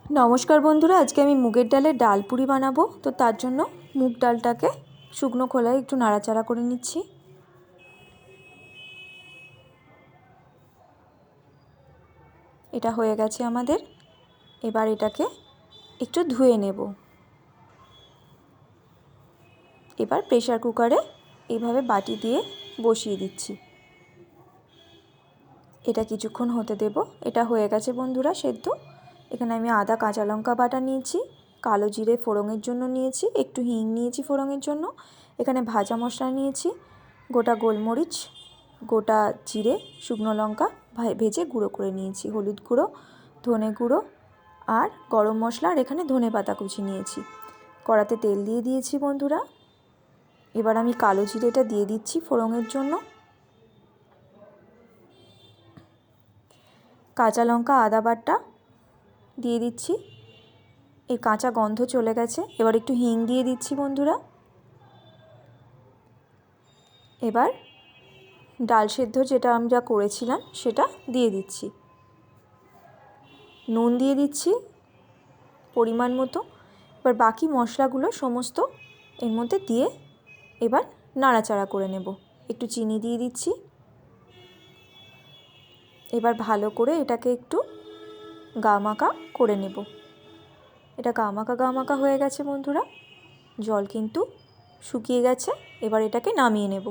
নমস্কার বন্ধুরা, আজকে আমি মুগের ডালের ডাল পুরি বানাবো। তো তার জন্য মুগ ডালটাকে শুকনো খোলায় একটু নাড়াচাড়া করে নিচ্ছি। এটা হয়ে গেছে আমাদের। এবার এটাকে একটু ধুয়ে নেব। এবার প্রেসার কুকারে এইভাবে বাটি দিয়ে বসিয়ে দিচ্ছি। এটা কিছুক্ষণ হতে দেব। এটা হয়ে গেছে বন্ধুরা সেদ্ধ। এখানে আমি আদা কাঁচা লঙ্কা বাটা নিয়েছি, কালো জিরে ফোড়নের জন্য নিয়েছি, একটু হিং নিয়েছি ফোড়নের জন্য, এখানে ভাজা মশলা নিয়েছি, গোটা গোলমরিচ, গোটা জিরে, শুকনো লঙ্কা ভেজে গুঁড়ো করে নিয়েছি, হলুদ গুঁড়ো, ধনে গুঁড়ো আর গরম মশলা, আর এখানে ধনে পাতা কুচি নিয়েছি। কড়াতে তেল দিয়ে দিয়েছি বন্ধুরা। এবার আমি কালো জিরেটা দিয়ে দিচ্ছি ফোড়নের জন্য। কাঁচা লঙ্কা আদা বাটা দিয়ে দিচ্ছি। এর কাঁচা গন্ধ চলে গেছে। এবার একটু হিং দিয়ে দিচ্ছি বন্ধুরা। এবার ডাল সেদ্ধ যেটা আমরা করেছিলাম সেটা দিয়ে দিচ্ছি। নুন দিয়ে দিচ্ছি পরিমাণ মতো। এবার বাকি মশলাগুলো সমস্ত এর মধ্যে দিয়ে এবার নাড়াচাড়া করে নেব। একটু চিনি দিয়ে দিচ্ছি। এবার ভালো করে এটাকে একটু গামাখা করে নেব। এটা গামাখা হয়ে গেছে বন্ধুরা। জল কিন্তু শুকিয়ে গেছে। এবার এটাকে নামিয়ে নেব।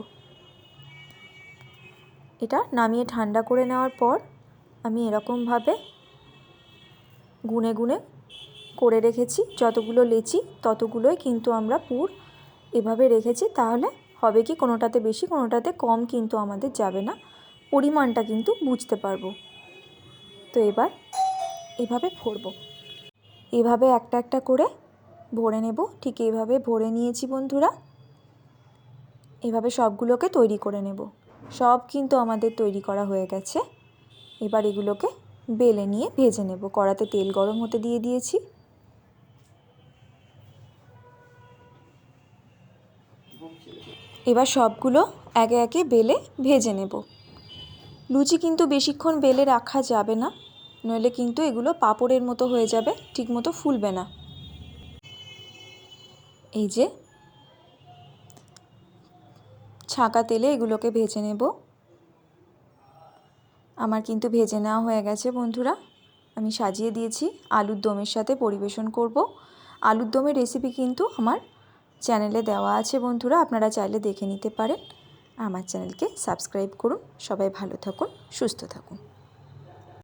এটা নামিয়ে ঠান্ডা করে নেওয়ার পর আমি এরকমভাবে গুনে গুনে করে রেখেছি। যতগুলো লেচি ততগুলোই কিন্তু আমরা পুর এভাবে রেখেছি। তাহলে হবে কি, কোনোটাতে বেশি কোনোটাতে কম কিন্তু আমাদের যাবে না, পরিমাণটা কিন্তু বুঝতে পারবো। তো এবার এভাবে ভরবো। এভাবে একটা একটা করে ভরে নেব। ঠিক এইভাবে ভরে নিয়েছি বন্ধুরা। এভাবে সবগুলোকে তৈরি করে নেব। সব কিন্তু আমাদের তৈরি করা হয়ে গেছে। এবার এগুলোকে বেলে নিয়ে ভেজে নেব। কড়াতে তেল গরম হতে দিয়ে দিয়েছি। এবার সবগুলো একে একে বেলে ভেজে নেব। লুচি কিন্তু বেশিক্ষণ বেলে রাখা যাবে না, নইলে কিন্তু এগুলো পাঁপড়ের মতো হয়ে যাবে, ঠিকমতো ফুলবে না। এই যে ছাঁকা তেলে এগুলোকে ভেজে নেব। আমার কিন্তু ভেজে নেওয়া হয়ে গেছে বন্ধুরা। আমি সাজিয়ে দিয়েছি, আলুর দমের সাথে পরিবেশন করব। আলুর দমের রেসিপি কিন্তু আমার চ্যানেলে দেওয়া আছে বন্ধুরা, আপনারা চাইলে দেখে নিতে পারেন। আমার চ্যানেলকে সাবস্ক্রাইব করুন। সবাই ভালো থাকুন, সুস্থ থাকুন।